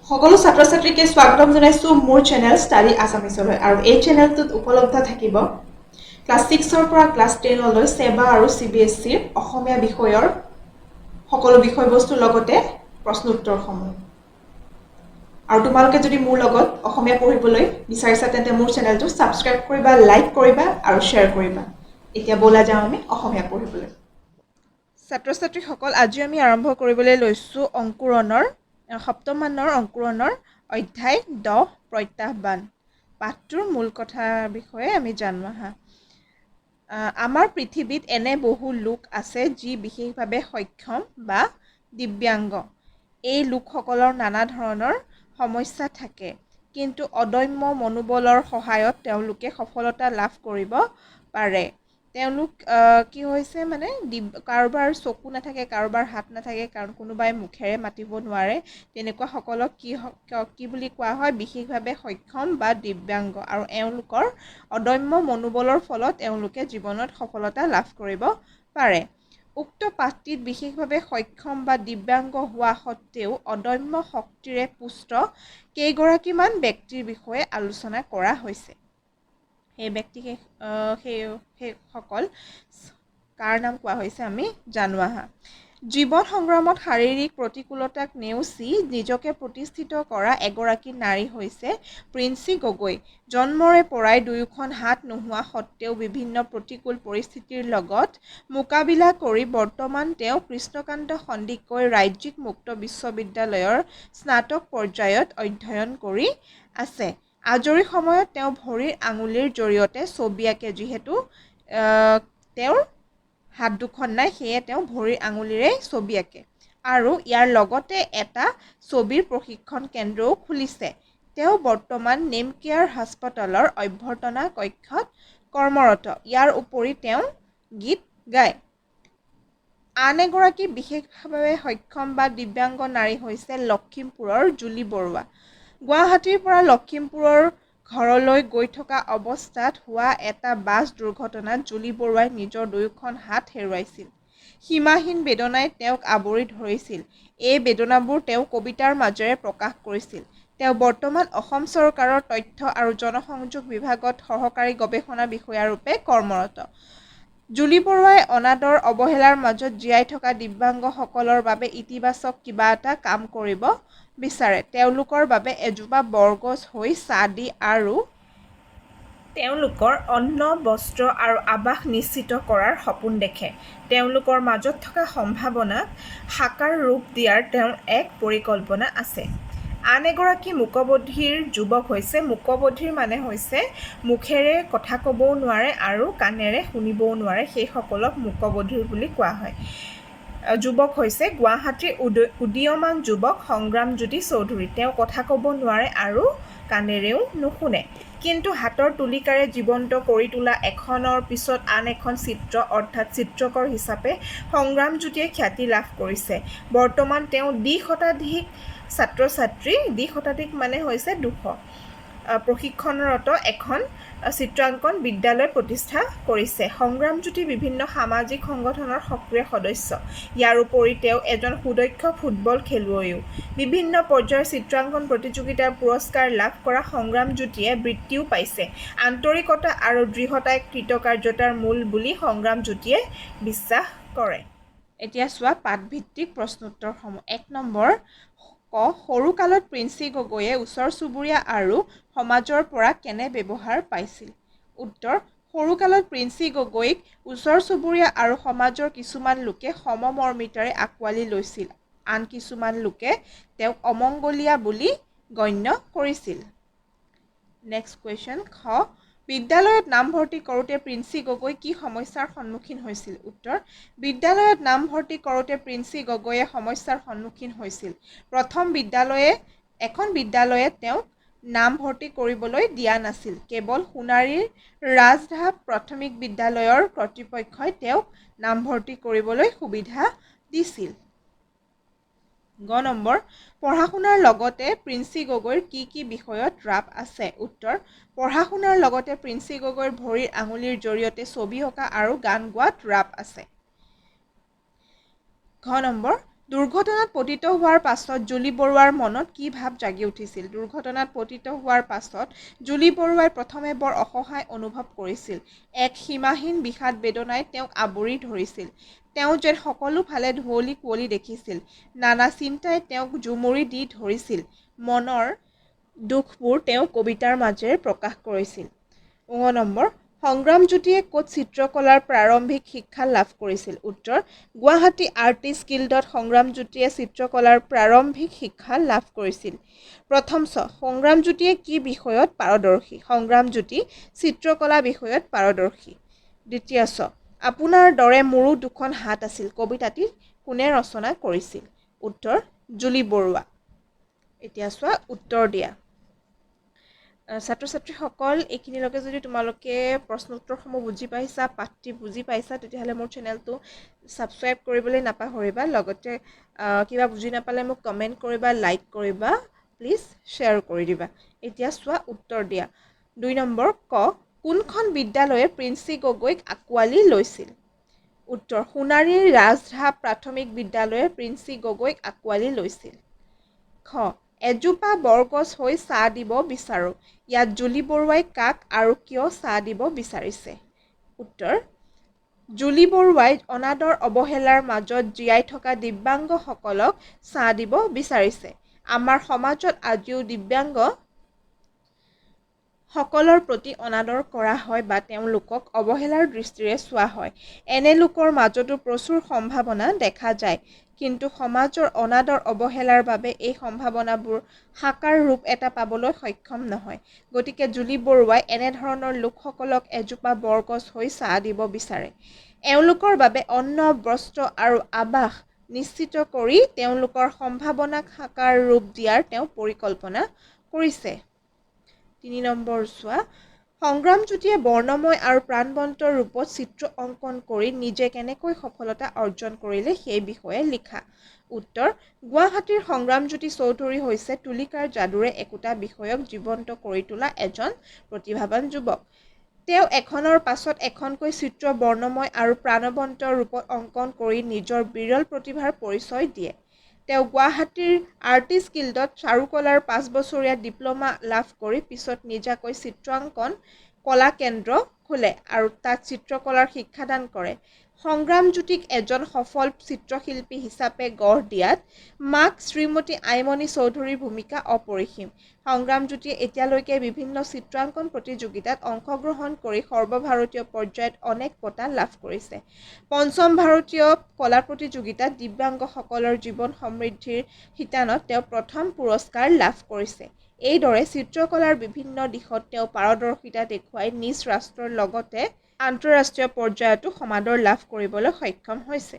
সকলো ছাত্ৰ ছাত্ৰীকে স্বাগতম জনাইছো মোৰ চেনেল ষ্টাডি আছামিছলৈ আৰু এই চেনেলটোত উপলব্ধ থাকিব ক্লাছ 6 পৰা ক্লাছ 10 লৈ সেবা আৰু CBSE অসমীয়া বিষয়ৰ সকলো বিষয়বস্তুৰ লগতে প্ৰশ্ন উত্তৰসমূহ আৰু তোমালোকে যদি মোৰ লগত অসমীয়া পঢ়িবলৈ বিচাৰিছা তেন্তে মোৰ চেনেলটো সাবস্ক্ৰাইব কৰিবা, লাইক কৰিবা আৰু শ্বেয়াৰ কৰিবা। এতিয়া বলা যাওঁ আমি অসমীয়া পঢ়িবলৈ। ছাত্ৰ ছাত্ৰীসকল, আজি আমি আৰম্ভ কৰিবলৈ লৈছো অংকুৰণৰ সপ্তম মানৰ অংকুৰণৰ অধ্যায় 10 প্ৰত্যাহ্বান। পাঠটোৰ মূল কথাৰ বিষয়ে আমি জানো আহা। আমাৰ পৃথিৱীত এনে বহু লোক আছে যি বিশেষভাৱে সক্ষম বা দিব্যাংগ। এই লোকসকলৰ নানা ধৰণৰ সমস্যা থাকে, কিন্তু অদম্য মনোবলৰ সহায়ত তেওঁলোকে সফলতা লাভ কৰিব পাৰে। তেওঁলোক কি হৈছে মানে কাৰোবাৰ চকু নাথাকে, কাৰোবাৰ হাত নাথাকে, কাৰণ কোনোবাই মুখেৰে মাতিব নোৱাৰে, তেনেকুৱা সকলক কি বুলি কোৱা হয়? বিশেষভাৱে সক্ষম বা দিব্যাংগ। আৰু এওঁলোকৰ অদম্য মনোবলৰ ফলত এওঁলোকে জীৱনত সফলতা লাভ কৰিব পাৰে। উক্ত পাঠটিত বিশেষভাৱে সক্ষম বা দিব্যাংগ হোৱা সত্ত্বেও অদম্য শক্তিৰে পুষ্ট কেইগৰাকীমান ব্যক্তিৰ বিষয়ে আলোচনা কৰা হৈছে। সেই ব্যক্তি সেইসকল কাৰ নাম কোৱা হৈছে আমি জানো আহা। জীৱন সংগ্ৰামত শাৰীৰিক প্ৰতিকূলতাক নেওচি নিজকে প্ৰতিষ্ঠিত কৰা এগৰাকী নাৰী হৈছে প্ৰিন্সি গগৈ। জন্মৰে পৰাই দুয়োখন হাত নোহোৱা সত্ত্বেও বিভিন্ন প্ৰতিকূল পৰিস্থিতিৰ লগত মোকাবিলা কৰি বৰ্তমান তেওঁ কৃষ্ণকান্ত সন্দিকৈ ৰাজ্যিক মুক্ত বিশ্ববিদ্যালয়ৰ স্নাতক পৰ্যায়ত অধ্যয়ন কৰি আছে। আজৰি সময়ত তেওঁ ভৰিৰ আঙুলিৰ জৰিয়তে ছবি আঁকে। যিহেতু তেওঁৰ হাত দুখন নাই, সেয়ে তেওঁ ভৰিৰ আঙুলিৰে ছবি আঁকে আৰু ইয়াৰ লগতে এটা ছবিৰ প্ৰশিক্ষণ কেন্দ্ৰও খুলিছে। তেওঁ বৰ্তমান নেমকেয়াৰ হাস্পতালৰ অভ্যৰ্থনা কক্ষত কৰ্মৰত। ইয়াৰ উপৰি তেওঁ গীত গায়। আন এগৰাকী বিশেষভাৱে সক্ষম বা দিব্যাংগ নাৰী হৈছে লখিমপুৰৰ জুলি বৰুৱা। গুৱাহাটীৰ পৰা লখিমপুৰৰ ঘৰলৈ গৈ থকা অৱস্থাত হোৱা এটা বাছ দুৰ্ঘটনাত জুলি বৰুৱাই নিজৰ দুয়োখন হাত হেৰুৱাইছিল। সীমাহীন বেদনাই তেওঁক আৱৰি ধৰিছিল। এই বেদনাবোৰ তেওঁ কবিতাৰ মাজেৰে প্ৰকাশ কৰিছিল। তেওঁ বৰ্তমান অসম চৰকাৰৰ তথ্য আৰু জনসংযোগ বিভাগত সহকাৰী গৱেষণা বিষয়াৰূপে কৰ্মৰত। জুলি বৰুৱাই অনাদৰ অৱহেলাৰ মাজত জীয়াই থকা দিব্যাংগসকলৰ বাবে ইতিবাচক কিবা এটা কাম কৰিব বিচাৰে। তেওঁলোকৰ বাবে এজোপা বৰগছ হৈ ছাঁ দি আৰু তেওঁলোকৰ অন্ন, বস্ত্ৰ আৰু আৱাস নিশ্চিত কৰাৰ সপোন দেখে। তেওঁলোকৰ মাজত থকা সম্ভাৱনাক সাকাৰ ৰূপ দিয়াৰ তেওঁৰ এক পৰিকল্পনা আছে। আন এগৰাকী মূকবধিৰ যুৱক হৈছে মূকবধিৰ মানে হৈছে মুখেৰে কথা ক'বও নোৱাৰে আৰু কাণেৰে শুনিবও নোৱাৰে, সেইসকলক মূকবধিৰ বুলি কোৱা হয়। যুৱক হৈছে গুৱাহাটীৰ উদীয়মান যুৱক সংগ্ৰামজ্যোতি চৌধুৰী। তেওঁ কথা ক'ব নোৱাৰে আৰু কাণেৰেও নুশুনে, কিন্তু হাতৰ তুলিকাৰে জীৱন্ত কৰি তোলা এখনৰ পিছত আন এখন চিত্ৰ অৰ্থাৎ চিত্ৰকৰ হিচাপে সংগ্ৰামজ্যোতিয়ে খ্যাতি লাভ কৰিছে। বৰ্তমান তেওঁ দ্বি-শতাধিক ছাত্ৰ-ছাত্ৰী, দ্বি-শতাধিক মানে হৈছে 200 প্ৰশিক্ষণৰত এখন চিত্ৰাংকন বিদ্যালয় প্ৰতিষ্ঠা কৰিছে। সংগ্ৰামজ্যোতি বিভিন্ন সামাজিক সংগঠনৰ সক্ৰিয় সদস্য। ইয়াৰ উপৰি তেওঁ এজন সুদক্ষ ফুটবল খেলুৱৈও। বিভিন্ন পৰ্যায়ৰ চিত্ৰাংকন প্ৰতিযোগিতাৰ পুৰস্কাৰ লাভ কৰা সংগ্ৰামজ্যোতিয়ে বৃত্তিও পাইছে। আন্তৰিকতা আৰু দৃঢ়তাই কৃতকাৰ্যতাৰ মূল বুলি সংগ্ৰামজ্যোতিয়ে বিশ্বাস কৰে। এতিয়া চোৱা পাঠভিত্তিক প্ৰশ্নোত্তৰসমূহ। 1 নম্বৰ ক। সৰুকালত প্ৰিন্সি গগৈয়ে ওচৰ চুবুৰীয়া আৰু সমাজৰ পৰা কেনে ব্যৱহাৰ পাইছিল? উত্তৰ: সৰুকালত প্ৰিন্সি গগৈক ওচৰ চুবুৰীয়া আৰু সমাজৰ কিছুমান লোকে সমমৰ্মিতাৰে আঁকোৱালি লৈছিল। আন কিছুমান লোকে তেওঁক অমংগলীয়া বুলি গণ্য কৰিছিল। Next question. খ। বিদ্যালয়ত নামভৰ্তি কৰোঁতে প্ৰিন্সি গগৈ কি সমস্যাৰ সন্মুখীন হৈছিল? উত্তৰ: বিদ্যালয়ত নামভৰ্তি কৰোঁতে প্ৰিন্সি গগৈয়ে সমস্যাৰ সন্মুখীন হৈছিল। এখন বিদ্যালয়ে তেওঁক নামভৰ্তি কৰিবলৈ দিয়া নাছিল। কেৱল সোণাৰীৰ ৰাজধাম প্ৰাথমিক বিদ্যালয়ৰ কৰ্তৃপক্ষই তেওঁক নামভৰ্তি কৰিবলৈ সুবিধা দিছিল। গ নম্বৰ। পঢ়া-শুনাৰ লগতে প্ৰিন্সি গগৈৰ কি কি বিষয়ত ৰাপ আছে? উত্তৰ: পঢ়া-শুনাৰ লগতে প্ৰিন্সি গগৈৰ ভৰিৰ আঙুলিৰ জৰিয়তে ছবি অঁকা আৰু গান গোৱাত ৰাপ আছে। ঘ নম্বৰ। দুৰ্ঘটনাত পতিত হোৱাৰ পাছত জুলি বৰুৱাৰ মনত কি ভাৱ জাগি উঠিছিল? দুৰ্ঘটনাত পতিত হোৱাৰ পাছত জুলি বৰুৱাই প্ৰথমে বৰ অসহায় অনুভৱ কৰিছিল। এক সীমাহীন বিষাদ বেদনাই তেওঁক আৱৰি ধৰিছিল। তেওঁ যেন সকলো ফালে ধুঁৱলি কুঁৱলী দেখিছিল। নানা চিন্তাই তেওঁক জুমুৰি দি ধৰিছিল। মনৰ দুখবোৰ তেওঁ কবিতাৰ মাজেৰে প্ৰকাশ কৰিছিল। 9 সংগ্ৰামজ্যোতিয়ে ক'ত চিত্ৰকলাৰ প্ৰাৰম্ভিক শিক্ষা লাভ কৰিছিল? উত্তৰ গুৱাহাটী আৰ্টিষ্ট গিল্ডত সংগ্ৰামজ্যোতিয়ে চিত্ৰকলাৰ প্ৰাৰম্ভিক শিক্ষা লাভ কৰিছিল। প্ৰথম সংগ্ৰামজ্যোতিয়ে কি বিষয়ত পাৰদৰ্শী? সংগ্ৰামজ্যোতি চিত্ৰকলা বিষয়ত পাৰদৰ্শী। দ্বিতীয় আপোনাৰ দৰে মোৰো দুখন হাত আছিল কবিতাটি কোনে ৰচনা কৰিছিল? উত্তৰ জুলি বৰুৱা। এতিয়া চোৱা উত্তৰ দিয়া। ছাত্ৰ ছাত্ৰীসকল এইখিনিলৈকে যদি তোমালোকে প্ৰশ্ন উত্তৰসমূহ বুজি পাইছা, পাঠটি বুজি পাইছা, তেতিয়াহ'লে মোৰ চেনেলটো ছাবস্ক্ৰাইব কৰিবলৈ নাপাহৰিবা। লগতে কিবা বুজি নাপালে মোক কমেণ্ট কৰিবা, লাইক কৰিবা, প্লিজ শ্বেয়াৰ কৰি দিবা। এতিয়া চোৱা উত্তৰ দিয়া। 2 ক কোনখন বিদ্যালয়ে প্ৰিন্সি গগৈক আঁকোৱালি লৈছিল? উত্তৰ সোণাৰীৰ ৰাজধা প্ৰাথমিক বিদ্যালয়ে প্ৰিন্সি গগৈক আঁকোৱালি লৈছিল। খ এজোপা বৰগছ হৈ ছাঁ দিব বিচাৰোঁ। ইয়াত জুলি বৰুৱাই কাক আৰু কিয় ছাঁ দিব বিচাৰিছে? উত্তৰ জুলি বৰুৱাই অনাদৰ অৱহেলাৰ মাজত জীয়াই থকা দিব্যাংগসকলক ছাঁ দিব বিচাৰিছে। আমাৰ সমাজত আজিও দিব্যাংগ সকলৰ প্ৰতি অনাদৰ কৰা হয় বা তেওঁলোকক অৱহেলাৰ দৃষ্টিৰে চোৱা হয়। এনে লোকৰ মাজতো প্ৰচুৰ সম্ভাৱনা দেখা যায়। কিন্তু সমাজৰ অনাদৰ অৱহেলাৰ বাবে এই সম্ভাৱনাবোৰ সাকাৰ ৰূপ এটা পাবলৈ সক্ষম নহয়। গতিকে জুলি বৰুৱাই এনেধৰণৰ লোকসকলক এজোপা বৰগছ হৈ ছাঁ দিব বিচাৰে। এওঁলোকৰ বাবে অন্ন, বস্ত্ৰ আৰু আৱাস নিশ্চিত কৰি তেওঁলোকৰ সম্ভাৱনাক সাকাৰ ৰূপ দিয়াৰ তেওঁ পৰিকল্পনা কৰিছে। 3 চোৱা সংগ্ৰামজ্যোতিয়ে বৰ্ণময় আৰু প্ৰাণৱন্ত ৰূপত চিত্ৰ অংকন কৰি নিজে কেনেকৈ সফলতা অৰ্জন কৰিলে সেই বিষয়ে লিখা। উত্তৰ গুৱাহাটীৰ সংগ্ৰামজ্যোতি চৌধুৰী হৈছে তুলিকাৰ যাদুৰে একোটা বিষয়ক জীৱন্ত কৰি তোলা এজন প্ৰতিভাৱান যুৱক। তেওঁ এখনৰ পাছত এখনকৈ চিত্ৰ বৰ্ণময় আৰু প্ৰাণৱন্ত ৰূপত অংকন কৰি নিজৰ বিৰল প্ৰতিভাৰ পৰিচয় দিয়ে। তেওঁ গুৱাহাটীৰ আৰ্টিষ্ট গিল্ডত চাৰুকলাৰ 5 বছৰীয়া ডিপ্ল'মা লাভ কৰি পিছত নিজাকৈ চিত্ৰাংকন কলা কেন্দ্ৰ খোলে আৰু তাত চিত্ৰকলাৰ শিক্ষাদান কৰে। সংগ্ৰামজ্যোতিক এজন সফল চিত্ৰশিল্পী হিচাপে গঢ় দিয়াত মাক শ্ৰীমতী আইমণি চৌধুৰীৰ ভূমিকা অপৰিসীম। সংগ্ৰামজ্যোতিয়ে এতিয়ালৈকে বিভিন্ন চিত্ৰাংকন প্ৰতিযোগিতাত অংশগ্ৰহণ কৰি সৰ্বভাৰতীয় পৰ্যায়ত অনেক বঁটা লাভ কৰিছে। 5ম ভাৰতীয় কলা প্ৰতিযোগিতাত দিব্যাংগসকলৰ জীৱন সমৃদ্ধিৰ শিতানত তেওঁ প্ৰথম পুৰস্কাৰ লাভ কৰিছে। এইদৰে চিত্ৰকলাৰ বিভিন্ন দিশত তেওঁ পাৰদৰ্শিতা দেখুৱাই নিজ ৰাষ্ট্ৰৰ লগতে আন্তঃৰাষ্ট্ৰীয় পৰ্যায়তো সমাদৰ লাভ কৰিবলৈ সক্ষম হৈছে।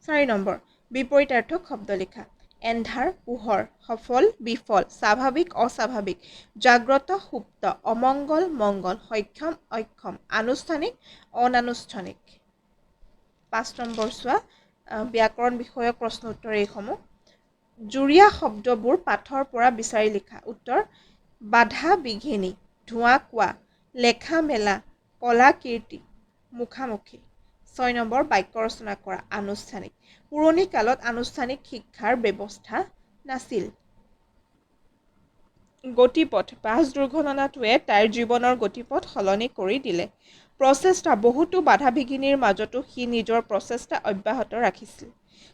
4 বিপৰীতাৰ্থক শব্দ লিখা। এন্ধাৰ পোহৰ, সফল বিফল, স্বাভাৱিক অস্বাভাৱিক, জাগ্ৰত সুপ্ত, অমংগল মংগল, সক্ষম অক্ষম, আনুষ্ঠানিক অনানুষ্ঠানিক। 5 চোৱা ব্যাকৰণ বিষয়ক প্ৰশ্ন উত্তৰ এইসমূহ। জুৰীয়া শব্দবোৰ পাঠৰ পৰা বিচাৰি লিখা। উত্তৰ বাধা বিঘিনি, ধোঁৱা কোৱা, লেখা মেলা, কলা কীৰ্তি, মুখামুখি। 6 বাক্য ৰচনা কৰা। আনুষ্ঠানিক। পুৰণি কালত আনুষ্ঠানিক শিক্ষাৰ ব্যৱস্থা নাছিল। গতিপথ বাছ দুৰ্ঘটনাটোৱে তাইৰ জীৱনৰ গতিপথ সলনি কৰি দিলে। প্ৰচেষ্টা বহুতো বাধা বিঘিনিৰ মাজতো সি নিজৰ প্ৰচেষ্টা অব্যাহত ৰাখিছিল।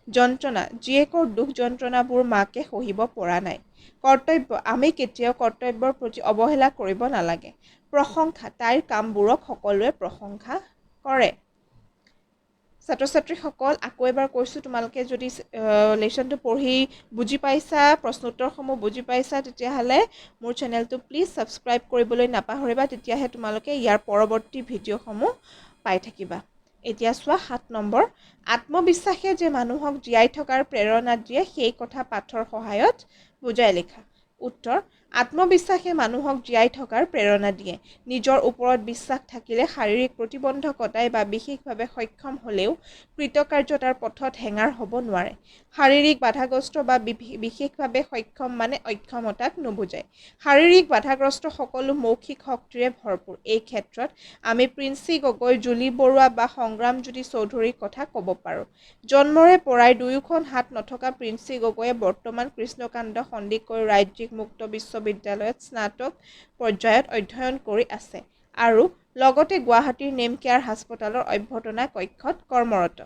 যন্ত্ৰণা জীয়েকৰ দুখ যন্ত্ৰণাবোৰ মাকে সহিব পৰা নাই। কৰ্তব্য আমি কেতিয়াও কৰ্তব্যৰ প্ৰতি অৱহেলা কৰিব নালাগে। প্ৰশংসা তাইৰ কামবোৰক সকলোৱে প্ৰশংসা কৰে। ছাত্ৰ ছাত্ৰীসকল আকৌ এবাৰ কৈছোঁ, তোমালোকে যদি লেচনটো পঢ়ি বুজি পাইছা, প্ৰশ্ন উত্তৰসমূহ বুজি পাইছা, তেতিয়াহ'লে মোৰ চেনেলটো প্লিজ ছাবস্ক্ৰাইব কৰিবলৈ নাপাহৰিবা। তেতিয়াহে তোমালোকে ইয়াৰ পৰৱৰ্তী ভিডিঅ'সমূহ পাই থাকিবা। এতিয়া চোৱা 7 আত্মবিশ্বাসে যে মানুহক জীয়াই থকাৰ প্ৰেৰণা দিয়ে সেই কথা পাঠৰ সহায়ত বুজাই লিখা। উত্তৰ আত্মবিশ্বাসে মানুহক জীয়াই থকাৰ প্ৰেৰণা দিয়ে। নিজৰ ওপৰত বিশ্বাস থাকিলে শাৰীৰিক প্ৰতিবন্ধকতাই বা বিশেষভাৱে সক্ষম হ'লেও কৃতকাৰ্যতাৰ পথত হেঙাৰ হ'ব নোৱাৰে। শাৰীৰিক বাধাগ্ৰস্ত বা বিশেষভাৱে সক্ষম মানে অক্ষমতাক নুবুজায়। শাৰীৰিক বাধাগ্ৰস্ত সকলো মৌখিক শক্তিৰে ভৰপূৰ। এই ক্ষেত্ৰত আমি প্ৰিন্সি গগৈ, জুলি বৰুৱা বা সংগ্ৰামজ্যোতি চৌধুৰীৰ কথা ক'ব পাৰোঁ। জন্মৰে পৰাই দুয়োখন হাত নথকা প্ৰিন্সি গগৈয়ে বৰ্তমান কৃষ্ণকান্ত সন্দিকৈ ৰাজ্যিক মুক্ত বিশ্ববিদ্যালয়ত স্নাতক পৰ্যায়ত অধ্যয়ন কৰি আছে আৰু লগতে গুৱাহাটীৰ নেমকেয়াৰ হাস্পতালৰ অভ্যৰ্থনা কক্ষত কৰ্মৰত।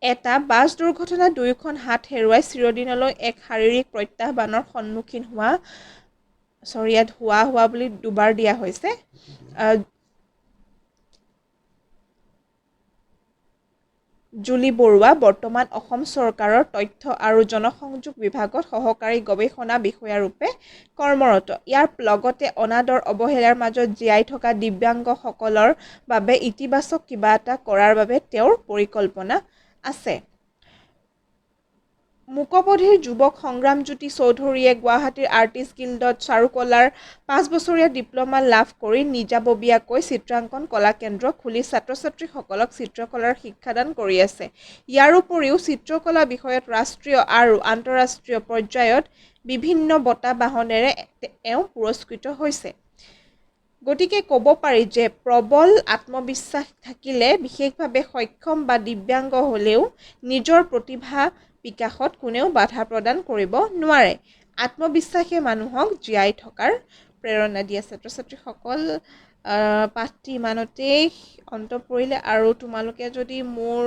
এটা বাছ দুৰ্ঘটনাত দুয়োখন হাত হেৰুৱাই চিৰদিনলৈ এক শাৰীৰিক প্ৰত্যাহ্বানৰ সন্মুখীন ইয়াত হোৱা বুলি দুবাৰ দিয়া হৈছে। জুলি বৰুৱা বৰ্তমান অসম চৰকাৰৰ তথ্য আৰু জনসংযোগ বিভাগত সহকাৰী গৱেষণা বিষয়াৰূপে কৰ্মৰত। ইয়াৰ লগতে অনাদৰ অৱহেলাৰ মাজত জীয়াই থকা দিব্যাংগসকলৰ বাবে ইতিবাচক কিবা এটা কৰাৰ বাবে তেওঁৰ পৰিকল্পনা আছে। মূকবধিৰ যুৱক সংগ্ৰামজ্যোতি চৌধুৰীয়ে গুৱাহাটীৰ আৰ্টিষ্ট গিল্ডত চাৰুকলাৰ 5 বছৰীয়া ডিপ্ল'মা লাভ কৰি নিজাববীয়াকৈ চিত্ৰাংকন কলাকেন্দ্ৰ খুলি ছাত্ৰ-ছাত্ৰীসকলক চিত্ৰকলাৰ শিক্ষাদান কৰি আছে। ইয়াৰ উপৰিও চিত্ৰকলা বিষয়ত ৰাষ্ট্ৰীয় আৰু আন্তঃৰাষ্ট্ৰীয় পৰ্যায়ত বিভিন্ন বঁটা বাহনেৰে তেওঁ পুৰস্কৃত হৈছে। গতিকে ক'ব পাৰি যে প্ৰবল আত্মবিশ্বাস থাকিলে বিশেষভাৱে সক্ষম বা দিব্যাংগ হ'লেও নিজৰ প্ৰতিভা বিকাশত কোনেও বাধা প্ৰদান কৰিব নোৱাৰে। আত্মবিশ্বাসে মানুহক জীয়াই থকাৰ প্ৰেৰণা দিয়ে। ছাত্ৰ-ছাত্ৰীসকল পাঠটি ইমানতেই অন্ত পৰিলে আৰু তোমালোকে যদি মোৰ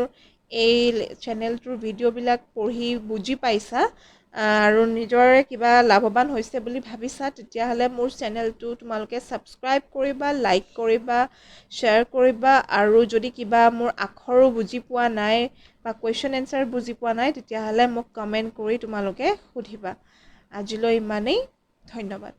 এই চেনেলটোৰ ভিডিঅ'বিলাক পঢ়ি বুজি পাইছা আৰু নিজৰে কিবা লাভৱান হৈছে বুলি ভাবিছা তেতিয়াহ'লে মোৰ চেনেলটো তোমালোকে ছাবস্ক্ৰাইব কৰিবা, লাইক কৰিবা, শ্বেয়াৰ কৰিবা আৰু যদি কিবা মোৰ আখৰো বুজি পোৱা নাই বা কুৱেশ্যন এনচাৰ বুজি পোৱা নাই তেতিয়াহ'লে মোক কমেণ্ট কৰি তোমালোকে সুধিবা। আজিলৈ ইমানেই, ধন্যবাদ।